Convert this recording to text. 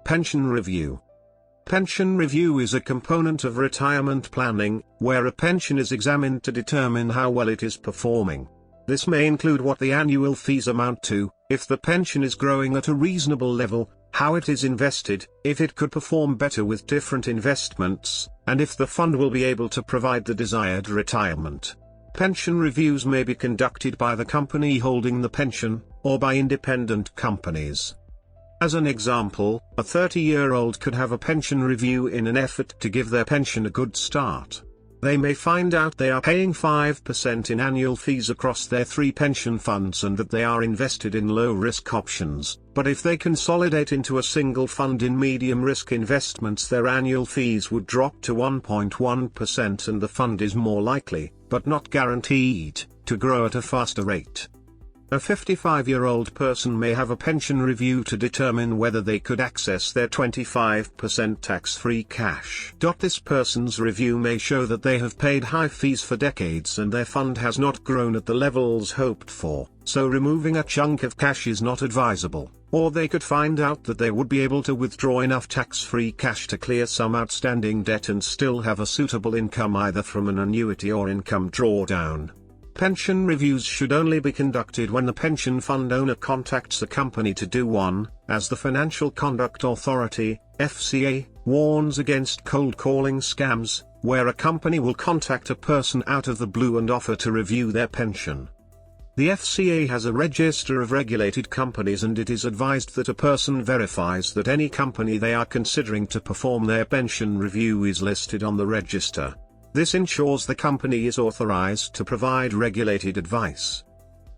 Pension review. Pension review is a component of retirement planning, where a pension is examined to determine how well it is performing. This may include what the annual fees amount to, if the pension is growing at a reasonable level, how it is invested, if it could perform better with different investments, and if the fund will be able to provide the desired retirement. Pension reviews may be conducted by the company holding the pension, or by independent companies. As an example, a 30-year-old could have a pension review in an effort to give their pension a good start. They may find out they are paying 5% in annual fees across their 3 pension funds and that they are invested in low-risk options, but if they consolidate into a single fund in medium-risk investments, their annual fees would drop to 1.1% and the fund is more likely, but not guaranteed, to grow at a faster rate. A 55-year-old person may have a pension review to determine whether they could access their 25% tax-free cash. This person's review may show that they have paid high fees for decades and their fund has not grown at the levels hoped for, so removing a chunk of cash is not advisable. Or they could find out that they would be able to withdraw enough tax-free cash to clear some outstanding debt and still have a suitable income either from an annuity or income drawdown. Pension reviews should only be conducted when the pension fund owner contacts the company to do one, as the Financial Conduct Authority, FCA, warns against cold calling scams, where a company will contact a person out of the blue and offer to review their pension. The FCA has a register of regulated companies and it is advised that a person verifies that any company they are considering to perform their pension review is listed on the register. This ensures the company is authorized to provide regulated advice.